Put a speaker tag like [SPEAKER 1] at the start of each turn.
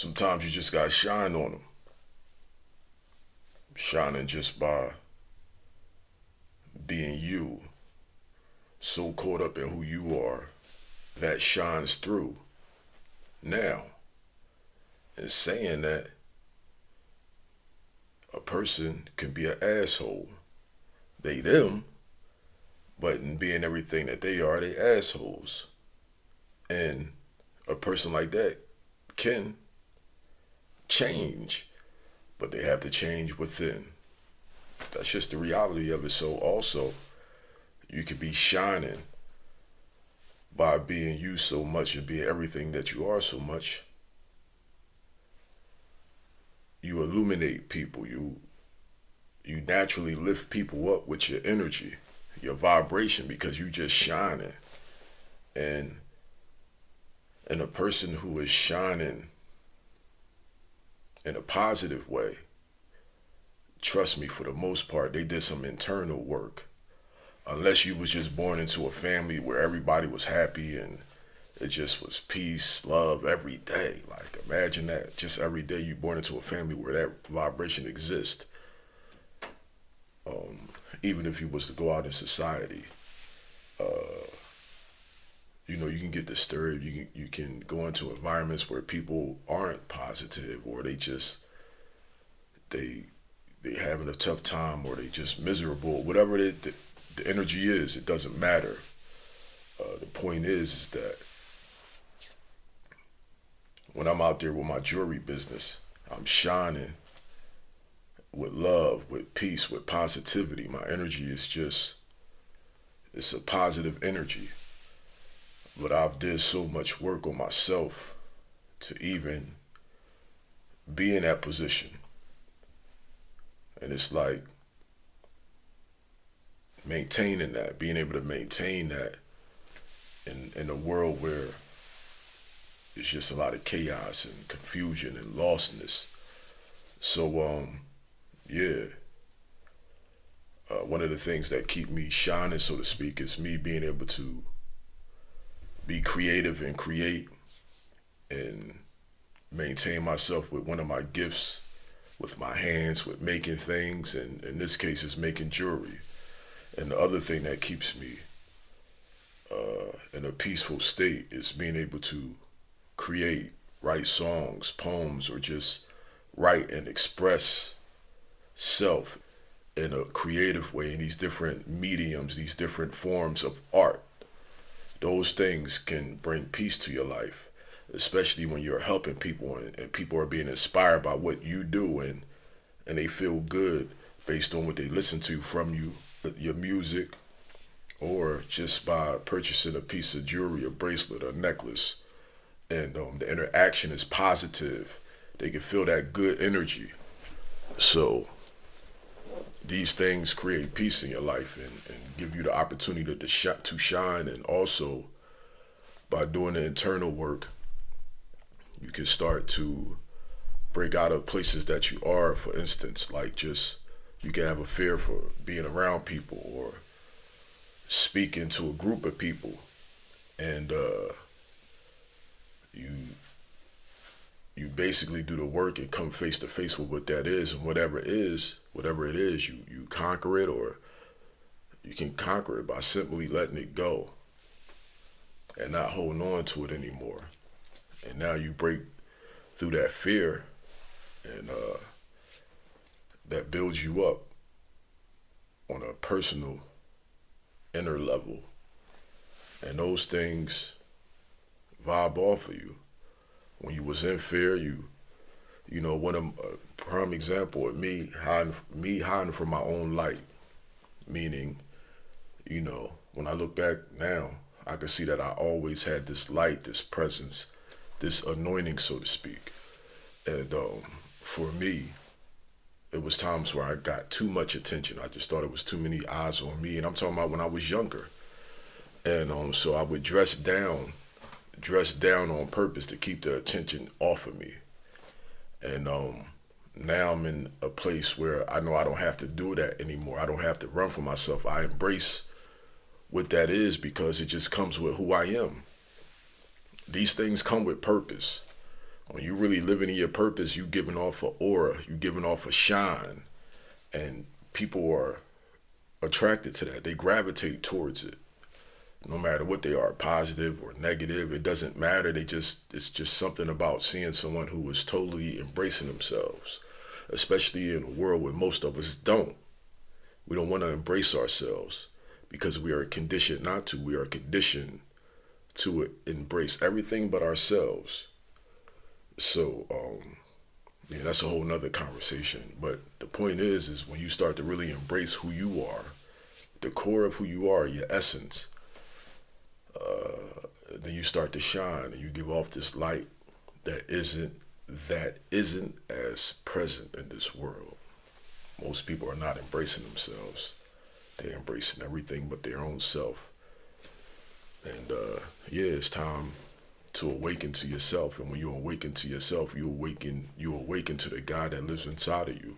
[SPEAKER 1] Sometimes you just gotta shine on them. Shining just by being you, so caught up in who you are, that shines through. Now, in saying that, a person can be an asshole. They them, but in being everything that they are, they assholes. And a person like that can change, but they have to change within. That's just the reality of it. So also, you could be shining by being you so much and being everything that you are so much. You illuminate people. You naturally lift people up with your energy, your vibration, because you just shining. And a person who is shining in a positive way, trust me, for the most part, they did some internal work. Unless you was just born into a family where everybody was happy and it just was peace, love every day. Like imagine that, just every day you born into a family where that vibration exists. Even if you was to go out in society, you can get disturbed. You can go into environments where people aren't positive, or they they having a tough time, or they just miserable. Whatever the energy is, it doesn't matter. The point is that when I'm out there with my jewelry business, I'm shining with love, with peace, with positivity. My energy is just, it's a positive energy. But I've did so much work on myself to even be in that position. And it's like maintaining that, being able to maintain that in a world where it's just a lot of chaos and confusion and lostness. So yeah, one of the things that keep me shining, so to speak, is me being able to be creative and create and maintain myself with one of my gifts, with my hands, with making things, and in this case, is making jewelry. And the other thing that keeps me in a peaceful state is being able to create, write songs, poems, or just write and express self in a creative way in these different mediums, these different forms of art. Those things can bring peace to your life, especially when you're helping people and people are being inspired by what you do, and they feel good based on what they listen to from you, your music, or just by purchasing a piece of jewelry, a bracelet, a necklace, and the interaction is positive. They can feel that good energy. So these things create peace in your life and give you the opportunity to shine. And also, by doing the internal work, you can start to break out of places that you are. For instance, like just you can have a fear for being around people or speaking to a group of people, and you you basically do the work and come face to face with what that is, and whatever it is, you conquer it, or you can conquer it by simply letting it go and not holding on to it anymore. And now you break through that fear, and that builds you up on a personal inner level, and those things vibe off of you. When you was in fear, one of a prime example of me hiding from my own light, meaning, when I look back now, I can see that I always had this light, this presence, this anointing, so to speak. And for me, it was times where I got too much attention. I just thought it was too many eyes on me, and I'm talking about when I was younger. And so I would dress down on purpose to keep the attention off of me. And now I'm in a place where I know I don't have to do that anymore. I don't have to run for myself. I embrace what that is because it just comes with who I am. These things come with purpose. When you really living in your purpose, you giving off a aura, you giving off a shine, and people are attracted to that. They gravitate towards it, no matter what they are, positive or negative. It doesn't matter. It's just something about seeing someone who is totally embracing themselves, especially in a world where most of us don't. We don't want to embrace ourselves because we are conditioned not to. We are conditioned to embrace everything but ourselves. So, yeah, that's a whole nother conversation. But the point is when you start to really embrace who you are, the core of who you are, your essence, then you start to shine and you give off this light that isn't as present in this world. Most people are not embracing themselves. They're embracing everything but their own self. And yeah, it's time to awaken to yourself. And when you awaken to yourself, you awaken to the God that lives inside of you.